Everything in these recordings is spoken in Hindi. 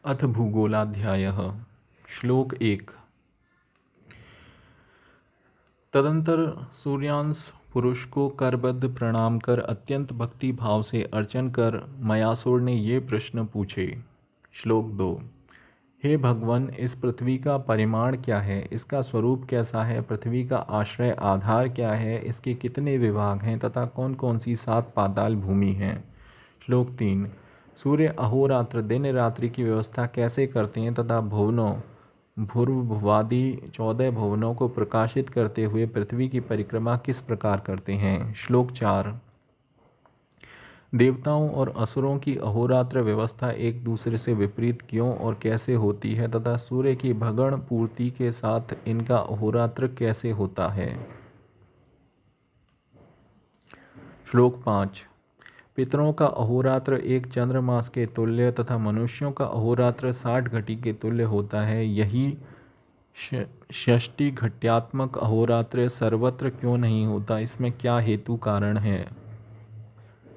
अथ भूगोलाध्यायः। श्लोक 1। तदंतर सूर्यांश पुरुष को करबद्ध प्रणाम कर अत्यंत भक्ति भाव से अर्चन कर मयासुर ने ये प्रश्न पूछे। श्लोक 2। हे भगवान, इस पृथ्वी का परिमाण क्या है, इसका स्वरूप कैसा है, पृथ्वी का आश्रय आधार क्या है, इसके कितने विभाग हैं तथा कौन कौन सी 7 पाताल भूमि हैं। श्लोक 3। सूर्य अहोरात्र दिन रात्रि की व्यवस्था कैसे करते हैं तथा भुवनों भूर्भुवादि 14 भुवनों को प्रकाशित करते हुए पृथ्वी की परिक्रमा किस प्रकार करते हैं। श्लोक 4। देवताओं और असुरों की अहोरात्र व्यवस्था एक दूसरे से विपरीत क्यों और कैसे होती है तथा सूर्य की भगण पूर्ति के साथ इनका अहोरात्र कैसे होता है। श्लोक 5। पितरों का अहोरात्र एक चंद्रमास के तुल्य तथा मनुष्यों का अहोरात्र 60 घटी के तुल्य होता है। यही षष्टि घट्यात्मक अहोरात्र सर्वत्र क्यों नहीं होता, इसमें क्या हेतु कारण है।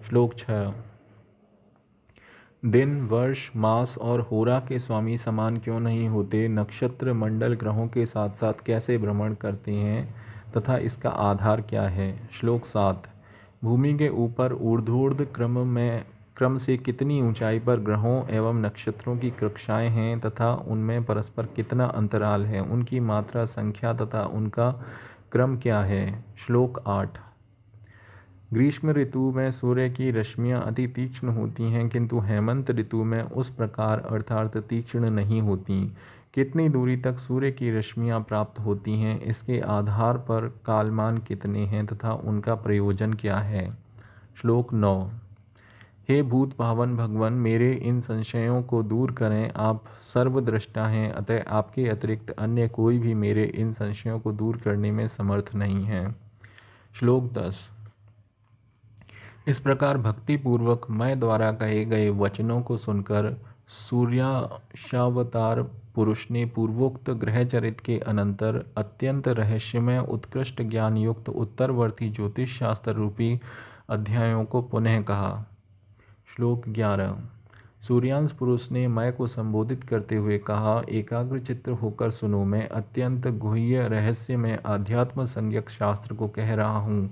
श्लोक 6। दिन वर्ष मास और होरा के स्वामी समान क्यों नहीं होते, नक्षत्र मंडल ग्रहों के साथ साथ कैसे भ्रमण करते हैं तथा इसका आधार क्या है। श्लोक 7। भूमि के ऊपर ऊर्ध्वोर्ध्व क्रम से कितनी ऊंचाई पर ग्रहों एवं नक्षत्रों की कक्षाएं हैं तथा उनमें परस्पर कितना अंतराल है, उनकी मात्रा संख्या तथा उनका क्रम क्या है। श्लोक 8। ग्रीष्म ऋतु में सूर्य की रश्मियाँ अति तीक्ष्ण होती हैं किंतु हेमंत ऋतु में उस प्रकार अर्थात तीक्ष्ण नहीं होती। कितनी दूरी तक सूर्य की रश्मियाँ प्राप्त होती हैं, इसके आधार पर कालमान कितने हैं तथा उनका प्रयोजन क्या है। श्लोक 9। हे भूत भावन भगवान, मेरे इन संशयों को दूर करें। आप सर्वद्रष्टा हैं, अतः आपके अतिरिक्त अन्य कोई भी मेरे इन संशयों को दूर करने में समर्थ नहीं है। श्लोक 10। इस प्रकार भक्तिपूर्वक मैं द्वारा कहे गए वचनों को सुनकर सूर्याशावतार पुरुष ने पूर्वोक्त ग्रहचरित के अनंतर अत्यंत रहस्यमय उत्कृष्ट ज्ञान युक्त उत्तरवर्ती ज्योतिष शास्त्र रूपी अध्यायों को पुनः कहा। श्लोक 11। सूर्यांश पुरुष ने मैं को संबोधित करते हुए कहा, एकाग्र चित्त होकर सुनो, मैं अत्यंत गुह्य रहस्य में आध्यात्म संज्ञक शास्त्र को कह रहा हूँ।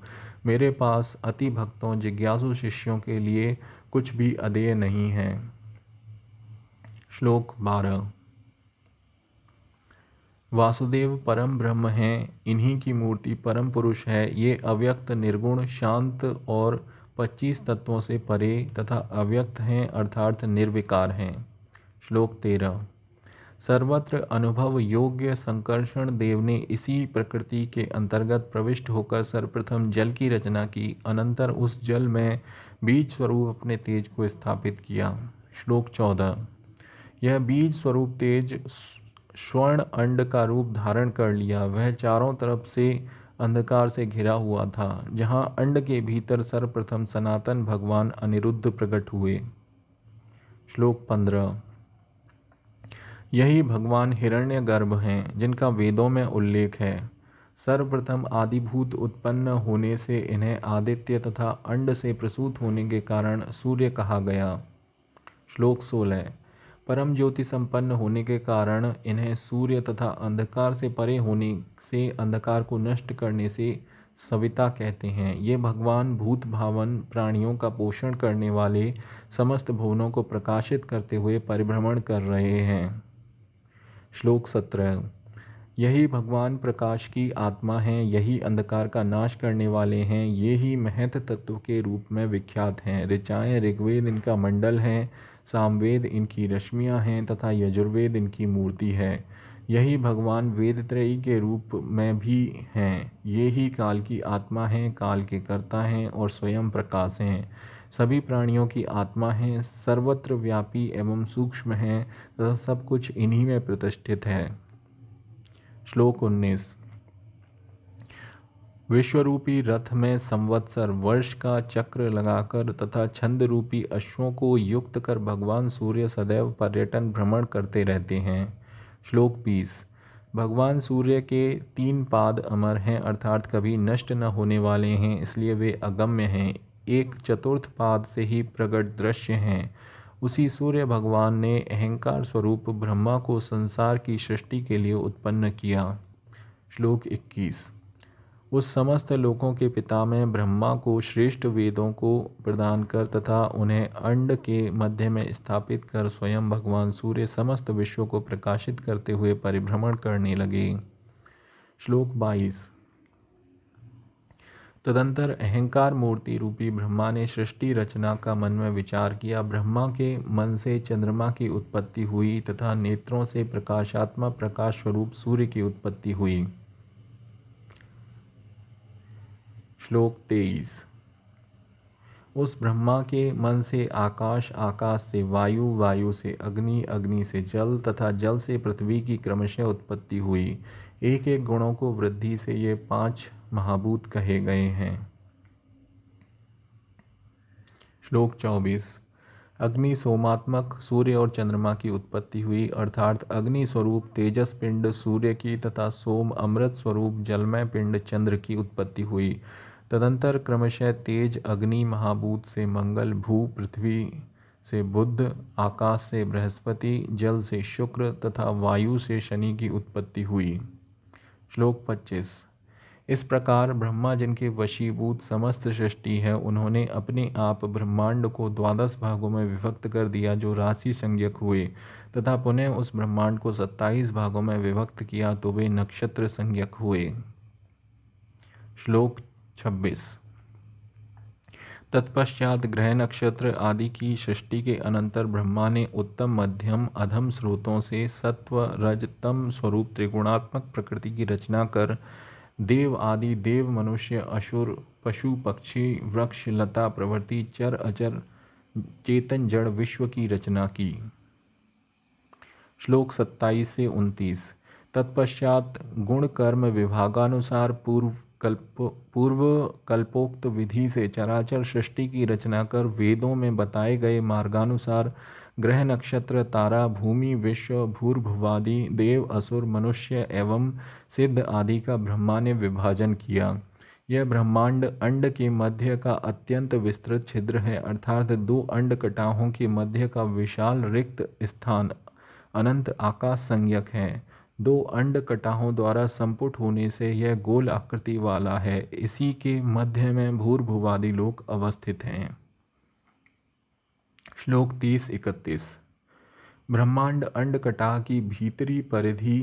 मेरे पास अति भक्तों जिज्ञासु शिष्यों के लिए कुछ भी अदेय नहीं है। श्लोक 12। वासुदेव परम ब्रह्म हैं, इन्हीं की मूर्ति परम पुरुष है। ये अव्यक्त निर्गुण शांत और 25 तत्वों से परे तथा अव्यक्त हैं अर्थात निर्विकार हैं। श्लोक 13। सर्वत्र अनुभव योग्य संकर्षण देव ने इसी प्रकृति के अंतर्गत प्रविष्ट होकर सर्वप्रथम जल की रचना की, अनंतर उस जल में बीज स्वरूप अपने तेज को स्थापित किया। श्लोक 14। यह बीज स्वरूप तेज स्वर्ण अंड का रूप धारण कर लिया। वह चारों तरफ से अंधकार से घिरा हुआ था, जहाँ अंड के भीतर सर्वप्रथम सनातन भगवान अनिरुद्ध प्रकट हुए। श्लोक 15। यही भगवान हिरण्यगर्भ हैं, जिनका वेदों में उल्लेख है। सर्वप्रथम आदिभूत उत्पन्न होने से इन्हें आदित्य तथा अंड से प्रसूत होने के कारण सूर्य कहा गया। श्लोक 16। परम ज्योति संपन्न होने के कारण इन्हें सूर्य तथा अंधकार से परे होने से अंधकार को नष्ट करने से सविता कहते हैं। ये भगवान भूत भावन प्राणियों का पोषण करने वाले समस्त भुवनों को प्रकाशित करते हुए परिभ्रमण कर रहे हैं। श्लोक 17। यही भगवान प्रकाश की आत्मा हैं, यही अंधकार का नाश करने वाले हैं, ये ही महत तत्व के रूप में विख्यात हैं। ऋचाएँ ऋग्वेद इनका मंडल है, सामवेद इनकी रश्मियाँ हैं तथा यजुर्वेद इनकी मूर्ति है। यही भगवान वेदत्रयी के रूप में भी हैं। ये ही काल की आत्मा हैं, काल के कर्ता हैं और स्वयं प्रकाश हैं। सभी प्राणियों की आत्मा हैं, सर्वत्र व्यापी एवं सूक्ष्म हैं तथा सब कुछ इन्हीं में प्रतिष्ठित है। श्लोक 19। विश्वरूपी रथ में संवत्सर वर्ष का चक्र लगाकर तथा छंद रूपी अश्वों को युक्त कर भगवान सूर्य सदैव पर्यटन भ्रमण करते रहते हैं। श्लोक 20। भगवान सूर्य के 3 पाद अमर हैं अर्थात कभी नष्ट न होने वाले हैं, इसलिए वे अगम्य हैं। एक चतुर्थ पाद से ही प्रकट दृश्य हैं उसी सूर्य भगवान ने अहंकार स्वरूप ब्रह्मा को संसार की सृष्टि के लिए उत्पन्न किया। श्लोक 21। उस समस्त लोकों के पितामह ब्रह्मा को श्रेष्ठ वेदों को प्रदान कर तथा उन्हें अंड के मध्य में स्थापित कर स्वयं भगवान सूर्य समस्त विश्व को प्रकाशित करते हुए परिभ्रमण करने लगे। श्लोक 22। तदंतर अहंकार मूर्ति रूपी ब्रह्मा ने सृष्टि रचना का मन में विचार किया। ब्रह्मा के मन से चंद्रमा की उत्पत्ति हुई तथा नेत्रों से प्रकाशात्मक प्रकाश स्वरूप सूर्य की उत्पत्ति हुई। श्लोक 23। उस ब्रह्मा के मन से आकाश, आकाश से वायु, वायु से अग्नि, अग्नि से जल तथा जल से पृथ्वी की क्रमशः उत्पत्ति हुई। एक एक गुणों को वृद्धि से ये 5 महाभूत कहे गए हैं। श्लोक 24। अग्नि सोमात्मक सूर्य और चंद्रमा की उत्पत्ति हुई, अर्थात अग्नि स्वरूप तेजस पिंड सूर्य की तथा सोम अमृत स्वरूप जलमय पिंड चंद्र की उत्पत्ति हुई। तदंतर क्रमशः तेज अग्नि महाभूत से मंगल, भू पृथ्वी से बुध, आकाश से बृहस्पति, जल से शुक्र तथा वायु से शनि की उत्पत्ति हुई। श्लोक 25। इस प्रकार ब्रह्मा जिनके वशीभूत समस्त सृष्टि है, उन्होंने अपने आप ब्रह्मांड को 12 भागों में विभक्त कर दिया जो राशि संज्ञक हुए, तथा पुनः उस ब्रह्मांड को 27 भागों में विभक्त किया तो वे नक्षत्र संज्ञक हुए। श्लोक 26। तत्पश्चात ग्रह नक्षत्र आदि की सृष्टि के अनंतर ब्रह्मा ने उत्तम, मध्यम, अधम स्रोतों से सत्व, रज, तम स्वरूप त्रिगुणात्मक प्रकृति की रचना कर देव आदि देव, मनुष्य, असुर, पशु, पक्षी, वृक्ष, लता प्रभृति चर अचर चेतन जड़ विश्व की रचना की। श्लोक 27 से 29। तत्पश्चात गुण कर्म विभागानुसार पूर्व कल्पोक्त विधि से चराचर सृष्टि की रचना कर वेदों में बताए गए मार्गानुसार ग्रह, नक्षत्र, तारा, भूमि, विश्व, भूर्भुवादि देव, असुर, मनुष्य एवं सिद्ध आदि का ब्रह्मा ने विभाजन किया। यह ब्रह्मांड अंड के मध्य का अत्यंत विस्तृत छिद्र है, अर्थात 2 अंड कटाहों के मध्य का विशाल रिक्त स्थान अनंत आकाश संज्ञक है। 2 अंड कटाहों द्वारा संपुट होने से यह गोल आकृति वाला है। इसी के मध्य में भूर्भुवादि लोक अवस्थित हैं। श्लोक 30-31। ब्रह्मांड अंड कटाह की भीतरी परिधि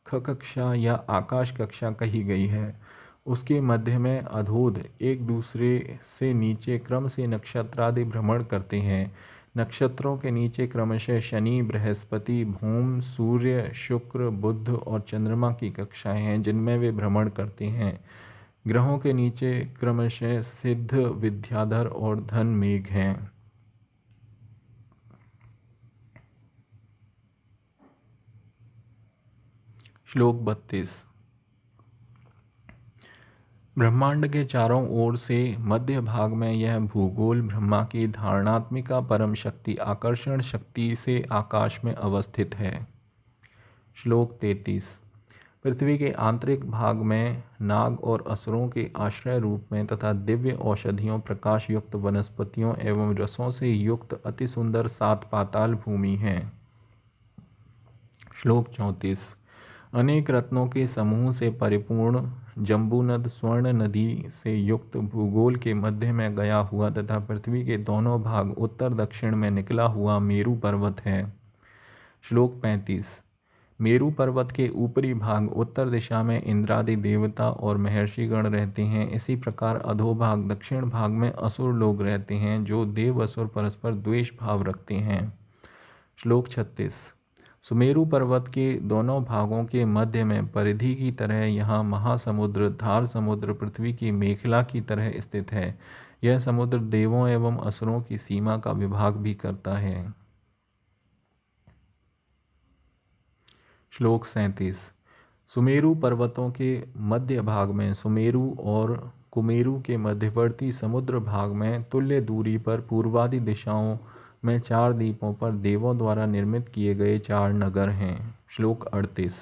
कक्षा या आकाश कक्षा कही गई है। उसके मध्य में अधोध एक दूसरे से नीचे क्रम से नक्षत्रादि भ्रमण करते हैं। नक्षत्रों के नीचे क्रमशः शनि, बृहस्पति, भूम, सूर्य, शुक्र, बुध और चंद्रमा की कक्षाएं हैं जिनमें वे भ्रमण करते हैं। ग्रहों के नीचे क्रमशः सिद्ध, विद्याधर और धन मेघ हैं। श्लोक 32। ब्रह्मांड के चारों ओर से मध्य भाग में यह भूगोल ब्रह्मा की धारणात्मिका परम शक्ति आकर्षण शक्ति से आकाश में अवस्थित है। श्लोक 33। पृथ्वी के आंतरिक भाग में नाग और असुरों के आश्रय रूप में तथा दिव्य औषधियों, प्रकाश युक्त वनस्पतियों एवं रसों से युक्त अति सुंदर 7 पाताल भूमि हैं। श्लोक 34। अनेक रत्नों के समूह से परिपूर्ण जम्बूनद स्वर्ण नदी से युक्त भूगोल के मध्य में गया हुआ तथा पृथ्वी के दोनों भाग उत्तर दक्षिण में निकला हुआ मेरु पर्वत है। श्लोक 35। मेरु पर्वत के ऊपरी भाग उत्तर दिशा में इंद्रादि देवता और महर्षिगण रहते हैं। इसी प्रकार अधोभाग दक्षिण भाग में असुर लोग रहते हैं जो देव असुर परस्पर द्वेष भाव रखते हैं। श्लोक 36। सुमेरु पर्वत के दोनों भागों के मध्य में परिधि की तरह यहाँ महासमुद्र धार समुद्र पृथ्वी की मेखला की तरह स्थित है। यह समुद्र देवों एवं असुरों की सीमा का विभाग भी करता है। श्लोक 37। सुमेरु पर्वतों के मध्य भाग में सुमेरु और कुमेरु के मध्यवर्ती समुद्र भाग में तुल्य दूरी पर पूर्वादि दिशाओं में 4 द्वीपों पर देवों द्वारा निर्मित किए गए 4 नगर हैं। श्लोक 38।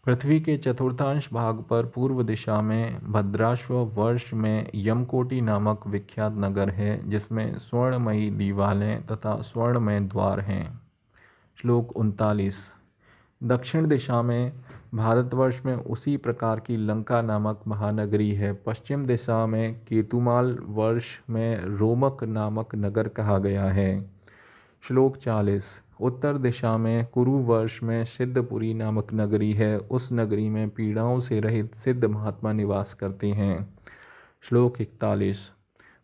पृथ्वी के चतुर्थांश भाग पर पूर्व दिशा में भद्राश्व वर्ष में यमकोटि नामक विख्यात नगर है, जिसमें स्वर्णमयी दीवारें तथा स्वर्णमय द्वार हैं। श्लोक 39। दक्षिण दिशा में भारतवर्ष में उसी प्रकार की लंका नामक महानगरी है। पश्चिम दिशा में केतुमाल वर्ष में रोमक नामक नगर कहा गया है। श्लोक 40। उत्तर दिशा में कुरु वर्ष में सिद्धपुरी नामक नगरी है। उस नगरी में पीड़ाओं से रहित सिद्ध महात्मा निवास करते हैं। श्लोक 41।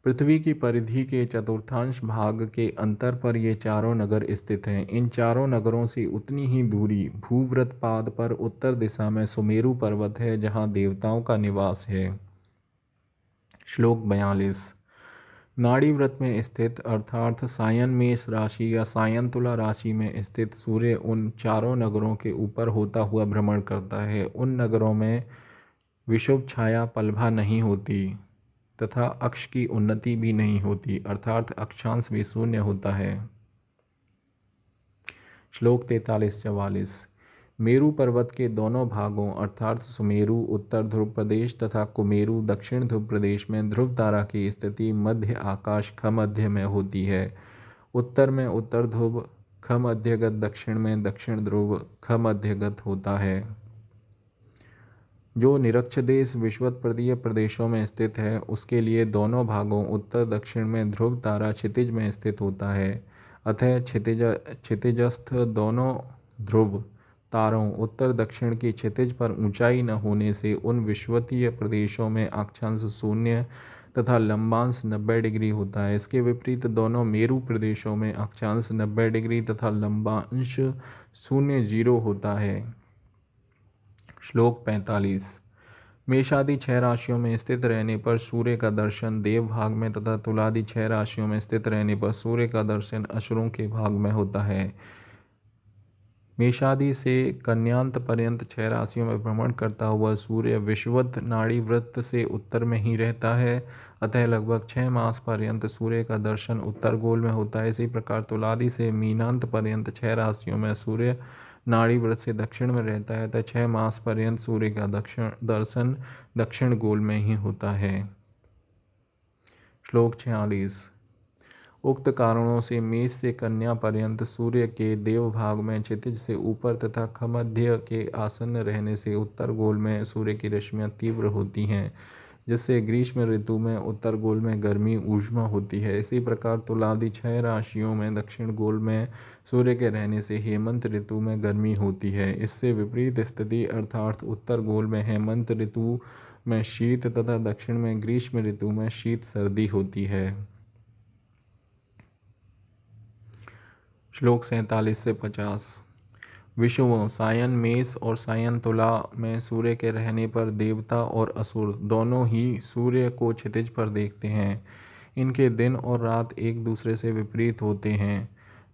पृथ्वी की परिधि के चतुर्थांश भाग के अंतर पर ये चारों नगर स्थित हैं। इन चारों नगरों से उतनी ही दूरी भूव्रत पाद पर उत्तर दिशा में सुमेरु पर्वत है, जहाँ देवताओं का निवास है। श्लोक 42। नाड़ी व्रत में स्थित अर्थात सायन मेष राशि या सायन तुला राशि में स्थित सूर्य उन चारों नगरों के ऊपर होता हुआ भ्रमण करता है। उन नगरों में विषुव छाया पलभा नहीं होती तथा अक्ष की उन्नति भी नहीं होती, अर्थात अक्षांश भी शून्य होता है। श्लोक 43-44। मेरु पर्वत के दोनों भागों अर्थात सुमेरु उत्तर ध्रुव प्रदेश तथा कुमेरु दक्षिण ध्रुव प्रदेश में ध्रुव तारा की स्थिति मध्य आकाश खमध्य में होती है। उत्तर में उत्तर ध्रुव खमध्यगत, दक्षिण में दक्षिण ध्रुव खमध्यगत होता है। जो निरक्ष देश विषुवत्पदीय प्रदेशों में स्थित है, उसके लिए दोनों भागों उत्तर दक्षिण में ध्रुव तारा क्षितिज में स्थित होता है। अतः क्षितिजस्थ दोनों ध्रुव तारों उत्तर दक्षिण की क्षितिज पर ऊंचाई न होने से उन विषुवतीय प्रदेशों में अक्षांश शून्य तथा लंबांश 90 डिग्री होता है। इसके विपरीत दोनों मेरु प्रदेशों में अक्षांश 90 डिग्री तथा लंबांश शून्य 0 होता है। श्लोक 45। मेषादि 6 राशियों में स्थित रहने पर सूर्य का दर्शन देव भाग में तथा तुलादि 6 राशियों में स्थित रहने पर सूर्य का दर्शन असुरों के भाग में होता है। मेषादि से कन्यांत पर्यंत 6 राशियों में भ्रमण करता हुआ सूर्य विषुवत नाड़ी वृत्त से उत्तर में ही रहता है। अतः लगभग 6 मास पर्यंत सूर्य का दर्शन उत्तर गोल में होता है। इसी प्रकार तुलादि से मीनांत पर्यंत 6 राशियों में सूर्य नाड़ी वृत्त से दक्षिण में रहता है, अतः 6 मास पर्यंत सूर्य का दर्शन दक्षिण गोल में ही होता है। श्लोक 46। उक्त कारणों से मेष से कन्या पर्यंत सूर्य के देव भाग में क्षितिज से ऊपर तथा खमध्य के आसन्न रहने से उत्तर गोल में सूर्य की रश्मियाँ तीव्र होती हैं, जिससे ग्रीष्म ऋतु में उत्तर गोल में गर्मी ऊष्मा होती है। इसी प्रकार तुलादि 6 राशियों में दक्षिण गोल में सूर्य के रहने से हेमंत ऋतु में गर्मी होती है। इससे विपरीत स्थिति अर्थात उत्तर गोल में हेमंत ऋतु में शीत तथा दक्षिण में ग्रीष्म ऋतु में शीत सर्दी होती है। श्लोक 47 से 50। विषुवों सायन मेष और सायन तुला में सूर्य के रहने पर देवता और असुर दोनों ही सूर्य को क्षितिज पर देखते हैं। इनके दिन और रात एक दूसरे से विपरीत होते हैं।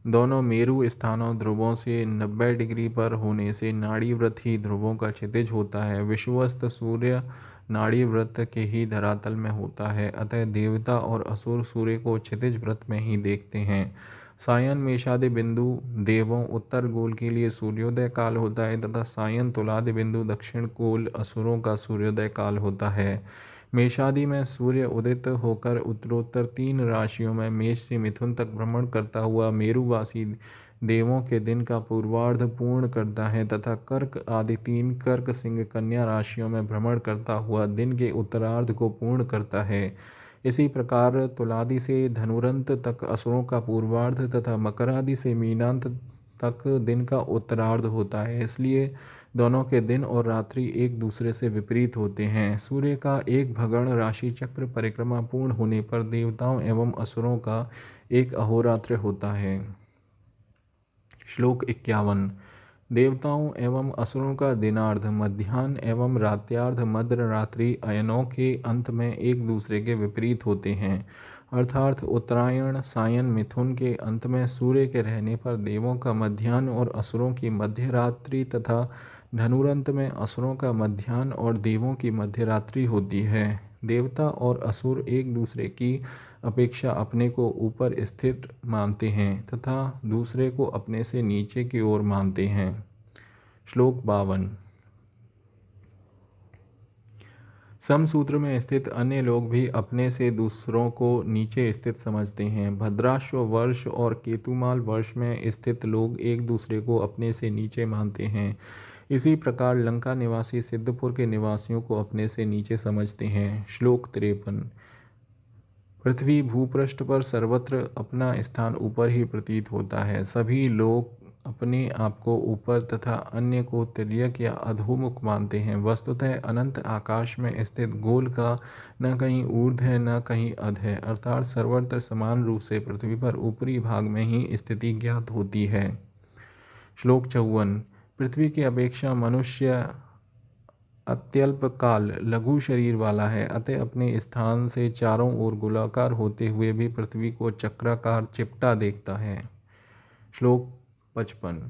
दोनों मेरु स्थानों ध्रुवों से 90 डिग्री पर होने से नाड़ी वृत्त ही ध्रुवों का क्षितिज होता है। विषुवस्त सूर्य नाड़ी वृत्त के ही धरातल में होता है, अतः देवता और असुर सूर्य को क्षितिज वृत्त में ही देखते हैं। सायन मेषादि बिंदु देवों उत्तर गोल के लिए सूर्योदय काल होता है तथा सायन तुलादि बिंदु दक्षिण गोल असुरों का सूर्योदय काल होता है। मेषादि में सूर्य उदित होकर उत्तरोत्तर 3 राशियों में मेष से मिथुन तक भ्रमण करता हुआ मेरुवासी देवों के दिन का पूर्वार्ध पूर्ण करता है तथा कर्क आदि 3 कर्क सिंह कन्या राशियों में भ्रमण करता हुआ दिन के उत्तरार्ध को पूर्ण करता है। इसी प्रकार तुलादि से धनुरंत तक असुरों का पूर्वार्ध तथा मकरादि से मीनांत तक दिन का उत्तरार्ध होता है। इसलिए दोनों के दिन और रात्रि एक दूसरे से विपरीत होते हैं। सूर्य का एक भगण राशि चक्र परिक्रमा पूर्ण होने पर देवताओं एवं असुरों का एक अहोरात्र होता है। श्लोक 51। देवताओं एवं असुरों का दिनार्ध मध्याह्न एवं रात्यार्ध मध्य रात्रि अयनों के अंत में एक दूसरे के विपरीत होते हैं, अर्थात उत्तरायण सायन मिथुन के अंत में सूर्य के रहने पर देवों का मध्याह्न और असुरों की मध्य रात्रि तथा धनुरंत में असुरों का मध्याह्न और देवों की मध्य रात्रि होती है। देवता और असुर एक दूसरे की अपेक्षा अपने को ऊपर स्थित मानते हैं तथा दूसरे को अपने से नीचे की ओर मानते हैं। श्लोक 52। समसूत्र में स्थित अन्य लोग भी अपने से दूसरों को नीचे स्थित समझते हैं। भद्राश्व वर्ष और केतुमाल वर्ष में स्थित लोग एक दूसरे को अपने से नीचे मानते हैं। इसी प्रकार लंका निवासी सिद्धपुर के निवासियों को अपने से नीचे समझते हैं। श्लोक 53। पृथ्वी भूपृष्ठ पर सर्वत्र अपना स्थान ऊपर ही प्रतीत होता है। सभी लोग अपने आप को ऊपर तथा अन्य को तिर्यक या अधोमुख मानते हैं। वस्तुतः अनंत आकाश में स्थित गोल का न कहीं ऊर्ध्व है न कहीं अध है, अर्थात सर्वत्र समान रूप से पृथ्वी पर ऊपरी भाग में ही स्थिति ज्ञात होती है। श्लोक 54। पृथ्वी की अपेक्षा मनुष्य अत्यल्प काल लघु शरीर वाला है, अतः अपने स्थान से चारों ओर गोलाकार होते हुए भी पृथ्वी को चक्राकार चिपटा देखता है। श्लोक 55।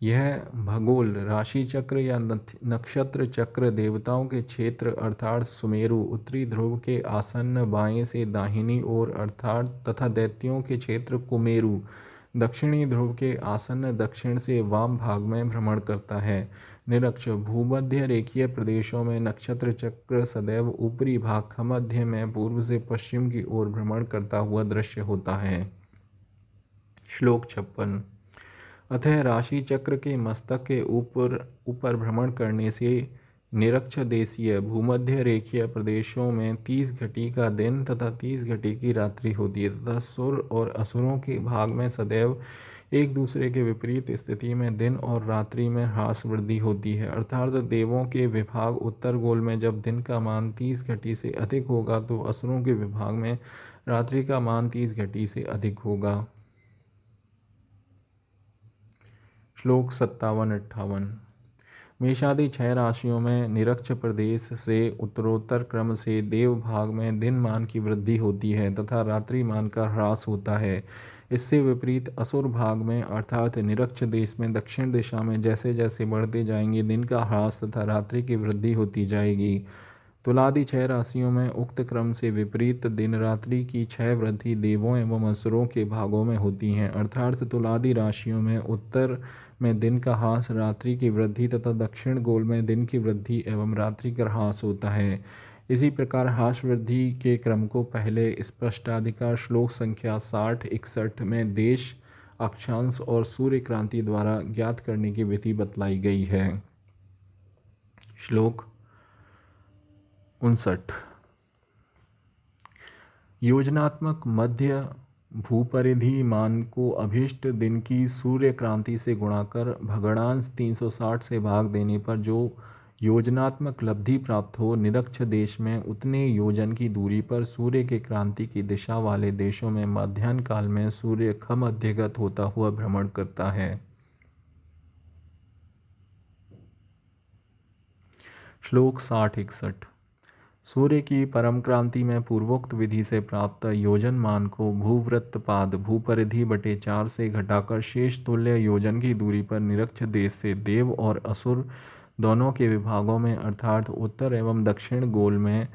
यह भगोल राशि चक्र या नक्षत्र चक्र देवताओं के क्षेत्र अर्थात सुमेरु उत्तरी ध्रुव के आसन्न बाएं से दाहिनी ओर अर्थात तथा दैत्यों के क्षेत्र कुमेरु दक्षिणी ध्रुव के आसन्न दक्षिण से वाम भाग में भ्रमण करता है। निरक्ष भूमध्य रेखीय प्रदेशों में नक्षत्र चक्र सदैव ऊपरी भाग मध्य में पूर्व से पश्चिम की ओर भ्रमण करता हुआ दृश्य होता है। श्लोक 56। अतः राशि चक्र के मस्तक के ऊपर भ्रमण करने से निरक्ष देशीय भूमध्य रेखीय प्रदेशों में 30 घटी का दिन तथा 30 घटी की रात्रि होती है तथा सुर और असुरों के भाग में सदैव एक दूसरे के विपरीत स्थिति में दिन और रात्रि में ह्रास वृद्धि होती है। अर्थात देवों के विभाग उत्तर गोल में जब दिन का मान 30 घटी से अधिक होगा तो असुरों के विभाग में रात्रि का मान 30 घटी से अधिक होगा। श्लोक 57-58। मेषादि 6 राशियों में निरक्ष प्रदेश से उत्तरोत्तर क्रम से देव भाग में दिन मान की वृद्धि होती है तथा रात्रि मान का ह्रास होता है। इससे विपरीत असुर भाग में अर्थात निरक्ष देश में दक्षिण दिशा में जैसे जैसे बढ़ते जाएंगे दिन का ह्रास तथा रात्रि की वृद्धि होती जाएगी। तुलादि 6 राशियों में उक्त क्रम से विपरीत दिन रात्रि की 6 वृद्धि देवों एवं असुरों के भागों में होती हैं। अर्थात तुलादि राशियों में उत्तर में दिन का ह्रास रात्रि की वृद्धि तथा दक्षिण गोल में दिन की वृद्धि एवं रात्रि का ह्रास होता है। इसी प्रकार ह्रास वृद्धि के क्रम को पहले स्पष्टाधिकार श्लोक संख्या 60-61 में देश अक्षांश और सूर्य क्रांति द्वारा ज्ञात करने की विधि बतलाई गई है। श्लोक 59। योजनात्मक मध्य भूपरिधि मान को अभीष्ट दिन की सूर्य क्रांति से गुणा कर भगणांश 360 से भाग देने पर जो योजनात्मक लब्धि प्राप्त हो, निरक्ष देश में उतने योजन की दूरी पर सूर्य के क्रांति की दिशा वाले देशों में मध्याह्न काल में सूर्य मध्यगत होता हुआ भ्रमण करता है। श्लोक 60-61। सूर्य की परम क्रांति में पूर्वोक्त विधि से प्राप्त योजन मान को भूवृत्तपाद भूपरिधि बटे 4 से घटाकर शेष तुल्य योजन की दूरी पर निरक्ष देश से देव और असुर दोनों के विभागों में अर्थात उत्तर एवं दक्षिण गोल में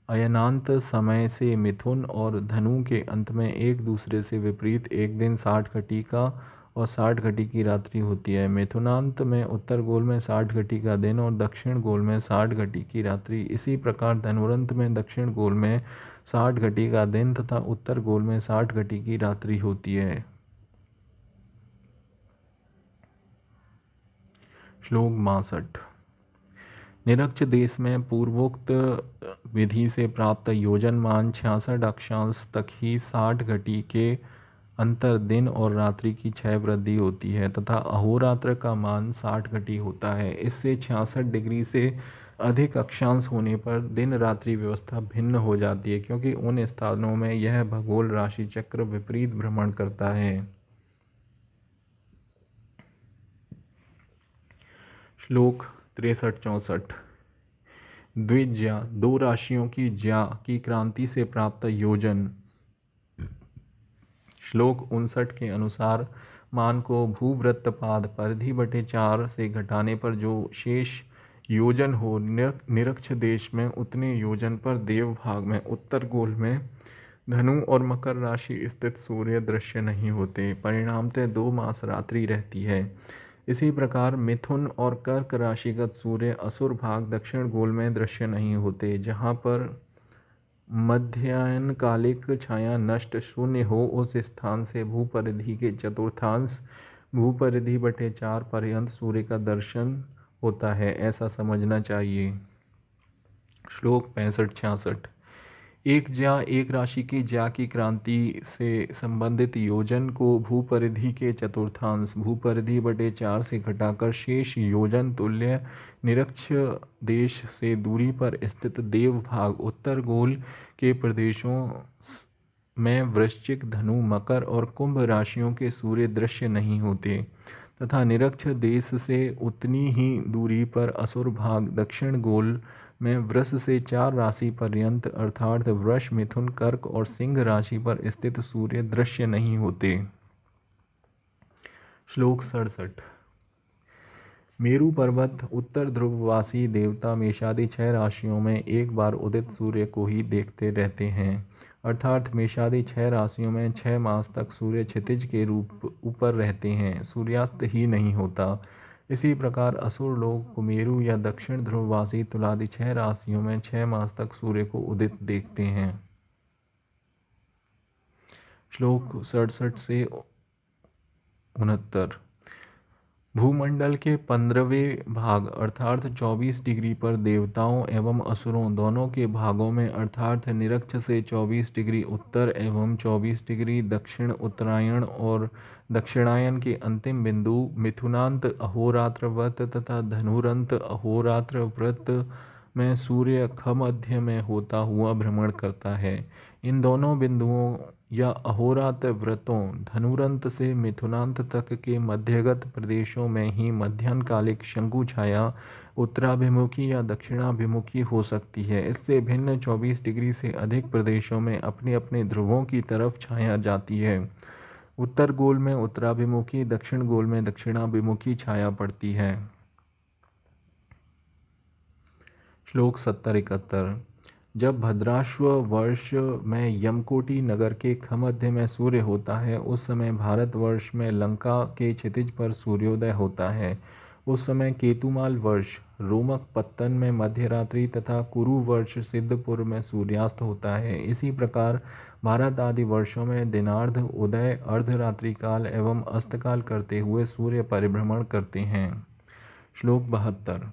अयनांत समय से मिथुन और धनु के अंत में एक दूसरे से विपरीत एक दिन 60 घटी का और 60 घटी की रात्रि होती है। मिथुनांत में उत्तर गोल में 60 घटी का दिन और दक्षिण गोल में 60 घटी की रात्रि। इसी प्रकार धनुरंत में दक्षिण गोल में 60 घटी का दिन तथा उत्तर गोल में 60 घटी की रात्रि होती है। श्लोक 62। निरक्ष देश में पूर्वोक्त विधि से प्राप्त योजन मान 66 अक्षांश तक ही 60 घटी के अंतर दिन और रात्रि की 6 वृद्धि होती है तथा अहोरात्र का मान 60 घटी होता है। इससे 66 डिग्री से अधिक अक्षांश होने पर दिन रात्रि व्यवस्था भिन्न हो जाती है, क्योंकि उन स्थानों में यह भगोल राशि चक्र विपरीत भ्रमण करता है। श्लोक 63-64। द्विज्या 2 राशियों की ज्या की क्रांति से प्राप्त योजन। श्लोक 59 के अनुसार मान को भूवृत्तपाद परिधि बटे 4 से घटाने पर जो शेष योजन हो, निरक्ष देश में उतने योजन पर देव भाग में उत्तर गोल में धनु और मकर राशि स्थित सूर्य दृश्य नहीं होते। परिणामतः 2 मास रात्रि रहती है। इसी प्रकार मिथुन और कर्क राशिगत सूर्य असुर भाग दक्षिण गोल में दृश्य नहीं होते। जहाँ पर मध्याह्नकालिक छाया नष्ट शून्य हो, उस स्थान से भूपरिधि के चतुर्थांश भूपरिधि बटे 4 पर्यंत सूर्य का दर्शन होता है, ऐसा समझना चाहिए। श्लोक 65-66। एक ज्या एक राशि की ज्या की क्रांति से संबंधित योजन को भूपरिधि के चतुर्थांश भूपरिधि बटे 4 से घटाकर शेष योजन तुल्य निरक्ष देश से दूरी पर स्थित देव भाग उत्तर गोल के प्रदेशों में वृश्चिक, धनु, मकर और कुंभ राशियों के सूर्य दृश्य नहीं होते तथा निरक्ष देश से उतनी ही दूरी पर असुर भाग दक्षिण गोल में वृष से 4 राशि पर्यंत अर्थात वृष, मिथुन, कर्क और सिंह राशि पर स्थित सूर्य दृश्य नहीं होते। श्लोक 67। मेरु पर्वत उत्तर ध्रुववासी देवता मेषादि 6 राशियों में एक बार उदित सूर्य को ही देखते रहते हैं, अर्थात मेषादि 6 राशियों में 6 मास तक सूर्य क्षितिज के रूप ऊपर रहते हैं, सूर्यास्त ही नहीं होता। इसी प्रकार असुर लोग कुमेरु या दक्षिण ध्रुववासी तुलादि 6 राशियों में 6 मास तक सूर्य को उदित देखते हैं। श्लोक 67 से 69। भूमंडल के 15वें भाग अर्थात 24 डिग्री पर देवताओं एवं असुरों दोनों के भागों में अर्थात निरक्ष से 24 डिग्री उत्तर एवं 24 डिग्री दक्षिण उत्तरायण और दक्षिणायन के अंतिम बिंदु मिथुनांत अहोरात्र व्रत तथा धनुरंत अहोरात्र व्रत में सूर्य मध्य में होता हुआ भ्रमण करता है। इन दोनों बिंदुओं या अहोरात्र व्रतों धनुरंत से मिथुनांत तक के मध्यगत प्रदेशों में ही मध्याह्नकालिक शंकु छाया उत्तराभिमुखी या दक्षिणाभिमुखी हो सकती है। इससे भिन्न 24 डिग्री से अधिक प्रदेशों में अपने अपने ध्रुवों की तरफ छाया जाती है। उत्तर गोल में उत्तराभिमुखी, दक्षिण गोल में दक्षिणाभिमुखी छाया पड़ती है। श्लोक 70-71। जब भद्राश्व वर्ष में यमकोटि नगर के मध्य में सूर्य होता है, उस समय भारतवर्ष में लंका के क्षितिज पर सूर्योदय होता है। उस समय केतुमाल वर्ष रोमक पत्तन में मध्यरात्रि तथा कुरु वर्ष सिद्धपुर में सूर्यास्त होता है। इसी प्रकार भारत आदि वर्षों में दिनार्ध, उदय, अर्धरात्रि काल एवं अस्तकाल करते हुए सूर्य परिभ्रमण करते हैं। श्लोक 72।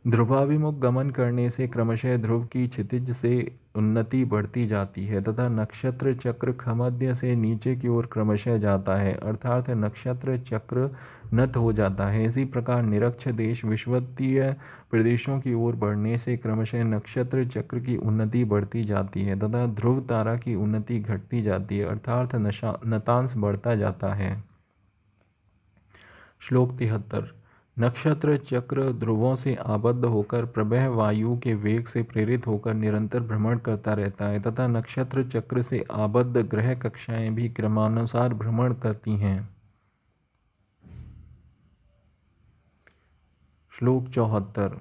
ध्रुवाभिमुख गमन करने से क्रमशः ध्रुव की क्षितिज से उन्नति बढ़ती जाती है तथा नक्षत्र चक्र खमध्य से नीचे की ओर क्रमशः जाता है, अर्थात नक्षत्र चक्र नत हो जाता है। इसी प्रकार निरक्ष देश विषुवतीय प्रदेशों की ओर बढ़ने से क्रमशः नक्षत्र चक्र की उन्नति बढ़ती जाती है तथा ध्रुव तारा की उन्नति घटती जाती है, अर्थात नतांश बढ़ता जाता है। श्लोक 73। नक्षत्र चक्र ध्रुवों से आबद्ध होकर प्रबह वायु के वेग से प्रेरित होकर निरंतर भ्रमण करता रहता है तथा नक्षत्र चक्र से आबद्ध ग्रह कक्षाएं भी क्रमानुसार भ्रमण करती हैं। श्लोक 74।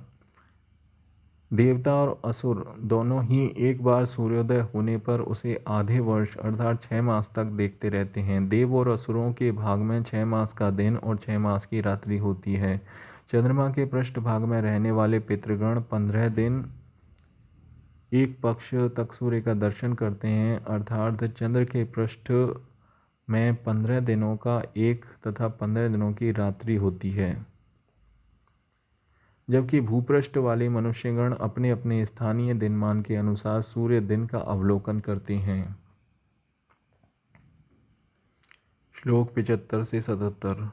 देवता और असुर दोनों ही एक बार सूर्योदय होने पर उसे आधे वर्ष अर्थात 6 मास तक देखते रहते हैं। देव और असुरों के भाग में 6 मास का दिन और 6 मास की रात्रि होती है। चंद्रमा के पृष्ठ भाग में रहने वाले पितृगण 15 दिन एक पक्ष तक सूर्य का दर्शन करते हैं, अर्थात चंद्र के पृष्ठ में 15 दिनों का एक तथा 15 दिनों की रात्रि होती है, जबकि भूपृष्ठ वाले मनुष्यगण अपने अपने स्थानीय दिनमान के अनुसार सूर्य दिन का अवलोकन करते हैं। श्लोक 75 से 77।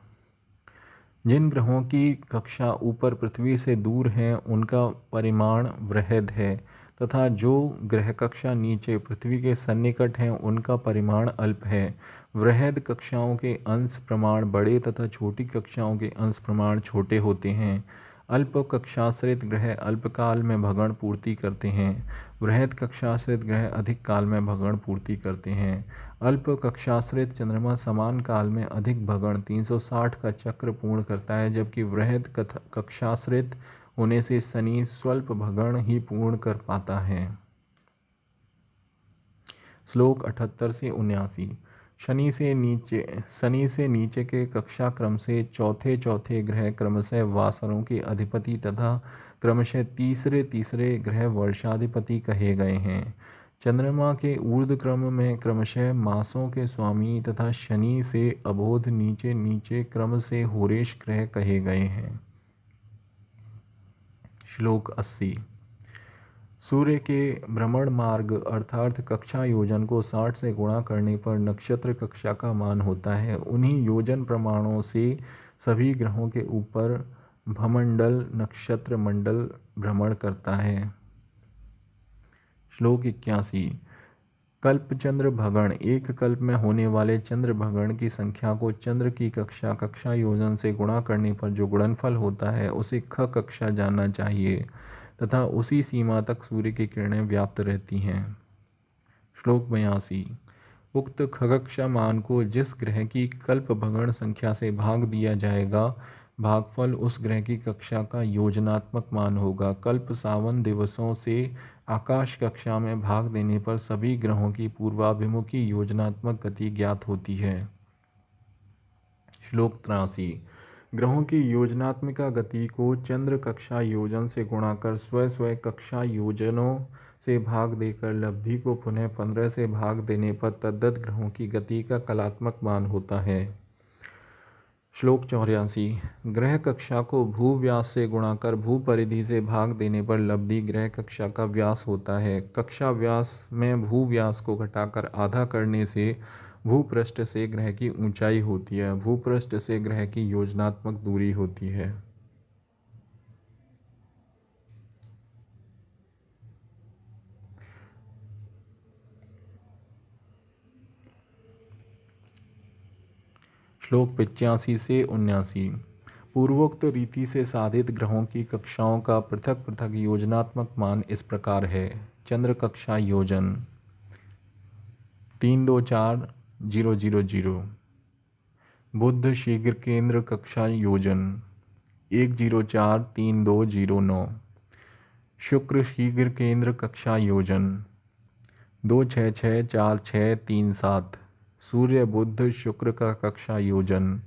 जिन ग्रहों की कक्षा ऊपर पृथ्वी से दूर है उनका परिमाण वृहद है तथा जो ग्रह कक्षा नीचे पृथ्वी के सन्निकट हैं उनका परिमाण अल्प है। वृहद कक्षाओं के अंश प्रमाण बड़े तथा छोटी कक्षाओं के अंश प्रमाण छोटे होते हैं। अल्प कक्षाश्रित ग्रह अल्पकाल में भगण पूर्ति करते हैं, वृहद कक्षाश्रित ग्रह अधिक काल में भगण पूर्ति करते हैं। अल्प कक्षाश्रित चंद्रमा समान काल में अधिक भगण 360 का चक्र पूर्ण करता है, जबकि वृहद कक्षाश्रित होने से शनि स्वल्प भगण ही पूर्ण कर पाता है। श्लोक 78 से 79। शनि से नीचे के कक्षा क्रम से चौथे चौथे ग्रह क्रमशः वासरों के अधिपति तथा क्रमशः तीसरे तीसरे ग्रह वर्षाधिपति कहे गए हैं। चंद्रमा के ऊर्ध्व क्रम में क्रमशः मासों के स्वामी तथा शनि से अबोध नीचे नीचे क्रम से होरेश ग्रह कहे गए हैं। श्लोक 80। सूर्य के भ्रमण मार्ग अर्थात कक्षा योजन को 60 से गुणा करने पर नक्षत्र कक्षा का मान होता है। उन्हीं योजन प्रमाणों से सभी ग्रहों के ऊपर भमंडल नक्षत्र मंडल भ्रमण करता है। श्लोक 81। कल्पचंद्र भगण एक कल्प में होने वाले चंद्र भगण की संख्या को चंद्र की कक्षा योजन से गुणा करने पर जो गुणनफल होता है उसे ख कक्षा जानना चाहिए तथा उसी सीमा तक सूर्य की किरणें व्याप्त रहती हैं। श्लोक 82। उक्त खगक्षा मान को जिस ग्रह की कल्प भगण संख्या से भाग दिया जाएगा भागफल उस ग्रह की कक्षा का योजनात्मक मान होगा। कल्प सावन दिवसों से आकाश कक्षा में भाग देने पर सभी ग्रहों की पूर्वाभिमुखी योजनात्मक गति ज्ञात होती है। श्लोक 83। ग्रहों की योजनात्मिका गति को चंद्र कक्षा योजन से गुणा कर स्वयं स्वयं कक्षा योजनों से भाग देकर लब्धि को पुनः 15 से भाग देने पर तद्दत ग्रहों की गति का कलात्मक मान होता है। श्लोक 84। ग्रह कक्षा को भू व्यास से गुणा कर भू परिधि से भाग देने पर लब्धि ग्रह कक्षा का व्यास होता है। कक्षा व्यास में भू व्यास को घटाकर आधा करने से भूपृष्ठ से ग्रह की ऊंचाई होती है। भूपृष्ठ से ग्रह की योजनात्मक दूरी होती है। श्लोक 85 से 79। पूर्वोक्त रीति से साधित ग्रहों की कक्षाओं का पृथक पृथक योजनात्मक मान इस प्रकार है। चंद्र कक्षा योजन 324000। बुध शीघ्र केंद्र कक्षा योजन 1043209। शुक्र शीघ्र केंद्र कक्षा योजन 2664637। सूर्य बुध शुक्र का कक्षा योजन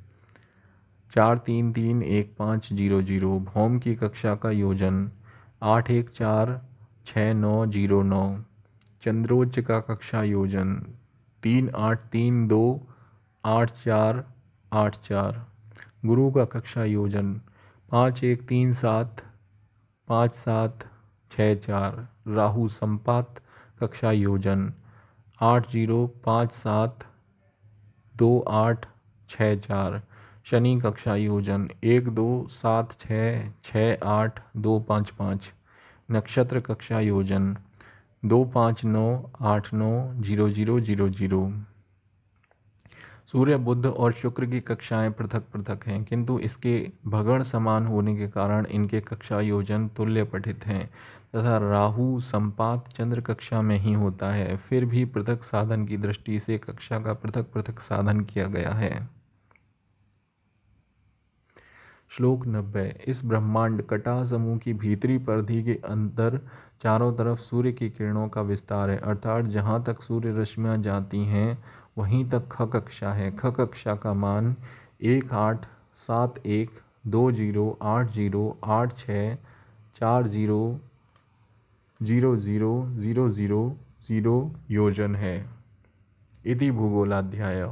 4331500। भौम की कक्षा का योजन 8146909। चंद्रोच्च का कक्षा योजन 38328484। गुरु का कक्षा योजन 51375764। राहु संपात कक्षा योजन 80572864। शनि कक्षा योजन 1276682555। नक्षत्र कक्षा योजन 259890000। सूर्य बुध और शुक्र की कक्षाएं पृथक पृथक हैं किंतु इसके भगण समान होने के कारण इनके कक्षा योजन तुल्य पठित हैं तथा राहु संपात चंद्र कक्षा में ही होता है। फिर भी पृथक साधन की दृष्टि से कक्षा का पृथक पृथक साधन किया गया है। श्लोक 90। इस ब्रह्मांड कटा समूह की भीतरी परिधि के अंदर चारों तरफ सूर्य की किरणों का विस्तार है अर्थात जहाँ तक सूर्य रश्मियाँ जाती हैं वहीं तक ख कक्षा है। ख कक्षा का मान 18712086400000 योजन है। इति भूगोलाध्याय।